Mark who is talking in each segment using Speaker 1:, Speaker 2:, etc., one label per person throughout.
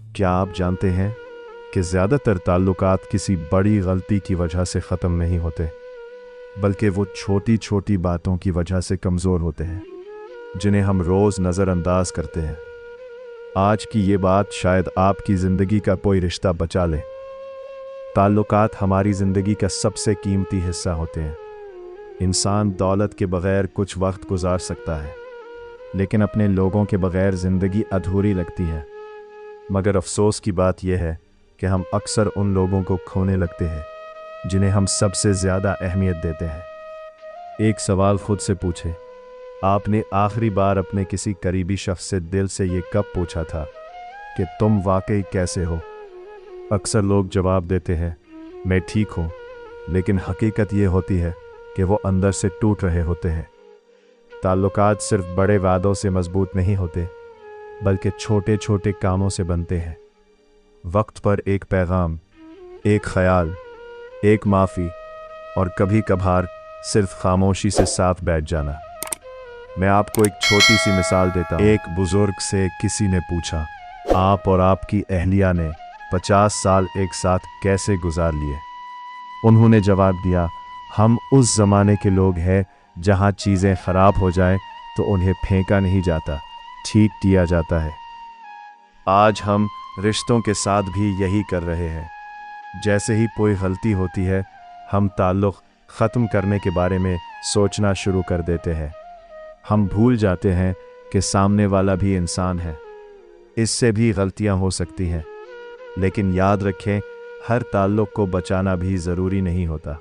Speaker 1: क्या आप जानते हैं कि ज़्यादातर ताल्लुकात किसी बड़ी गलती की वजह से ख़त्म नहीं होते, बल्कि वो छोटी छोटी बातों की वजह से कमज़ोर होते हैं, जिन्हें हम रोज़ नज़रअंदाज करते हैं। आज की ये बात शायद आपकी ज़िंदगी का कोई रिश्ता बचा ले। ताल्लुकात हमारी ज़िंदगी का सबसे कीमती हिस्सा होते हैं। इंसान दौलत के बग़ैर कुछ वक्त गुजार सकता है, लेकिन अपने लोगों के बग़ैर ज़िंदगी अधूरी लगती है। मगर अफसोस की बात यह है कि हम अक्सर उन लोगों को खोने लगते हैं जिन्हें हम सबसे ज़्यादा अहमियत देते हैं। एक सवाल खुद से पूछे, आपने आखिरी बार अपने किसी करीबी शख्स से दिल से ये कब पूछा था कि तुम वाकई कैसे हो? अक्सर लोग जवाब देते हैं, मैं ठीक हूँ, लेकिन हकीकत ये होती है कि वो अंदर से टूट रहे होते हैं। ताल्लुकात सिर्फ बड़े वादों से मजबूत नहीं होते, बल्कि छोटे छोटे कामों से बनते हैं। वक्त पर एक पैगाम, एक ख्याल, एक माफ़ी और कभी कभार सिर्फ खामोशी से साथ बैठ जाना। मैं आपको एक छोटी सी मिसाल देता हूँ। एक बुजुर्ग से किसी ने पूछा, आप और आपकी अहलिया ने 50 साल एक साथ कैसे गुजार लिए? उन्होंने जवाब दिया, हम उस ज़माने के लोग हैं जहाँ चीज़ें ख़राब हो जाएं तो उन्हें फेंका नहीं जाता, ठीक किया जाता है। आज हम रिश्तों के साथ भी यही कर रहे हैं। जैसे ही कोई गलती होती है, हम ताल्लुक़ ख़त्म करने के बारे में सोचना शुरू कर देते हैं। हम भूल जाते हैं कि सामने वाला भी इंसान है, इससे भी गलतियां हो सकती हैं। लेकिन याद रखें, हर ताल्लुक़ को बचाना भी ज़रूरी नहीं होता।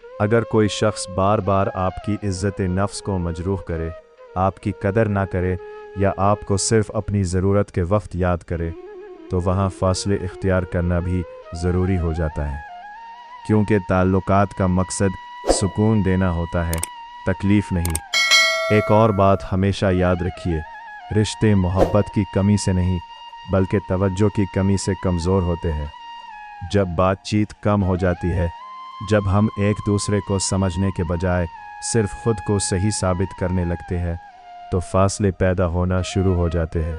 Speaker 1: अगर कोई शख्स बार बार आपकी इज़्ज़त नफ्स को मजरूह करे, आपकी कदर ना करे या आपको सिर्फ अपनी ज़रूरत के वक्त याद करे, तो वहाँ फ़ासले इख्तियार करना भी ज़रूरी हो जाता है। क्योंकि ताल्लुकात का मकसद सुकून देना होता है, तकलीफ़ नहीं। एक और बात हमेशा याद रखिए, रिश्ते मोहब्बत की कमी से नहीं, बल्कि तवज्जो की कमी से कमज़ोर होते हैं। जब बातचीत कम हो जाती है, जब हम एक दूसरे को समझने के बजाय सिर्फ खुद को सही साबित करने लगते हैं, तो फासले पैदा होना शुरू हो जाते हैं।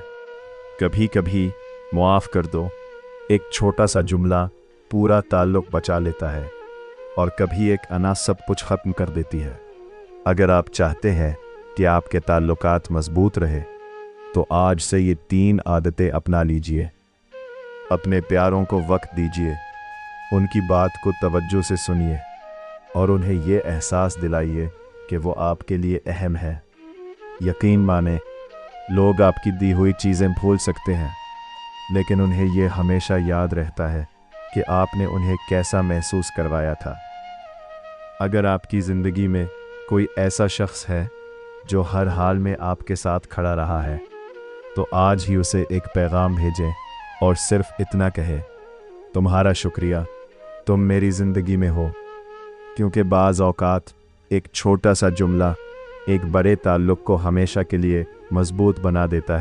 Speaker 1: कभी कभी मुआफ़ कर दो, एक छोटा सा जुमला पूरा ताल्लुक़ बचा लेता है, और कभी एक अना सब कुछ ख़त्म कर देती है। अगर आप चाहते हैं कि आपके ताल्लुकात मजबूत रहे, तो आज से ये 3 आदतें अपना लीजिए। अपने प्यारों को वक्त दीजिए, उनकी बात को तवज्जो से सुनिए और उन्हें ये एहसास दिलाइए कि वो आपके लिए अहम है। यकीन माने, लोग आपकी दी हुई चीज़ें भूल सकते हैं, लेकिन उन्हें ये हमेशा याद रहता है कि आपने उन्हें कैसा महसूस करवाया था। अगर आपकी ज़िंदगी में कोई ऐसा शख्स है जो हर हाल में आपके साथ खड़ा रहा है, तो आज ही उसे एक पैगाम भेजें और सिर्फ इतना कहे, तुम्हारा शुक्रिया, तुम मेरी ज़िंदगी में हो। क्योंकि बाज़ औक़ात एक छोटा सा जुमला एक बड़े ताल्लुक़ को हमेशा के लिए मज़बूत बना देता है।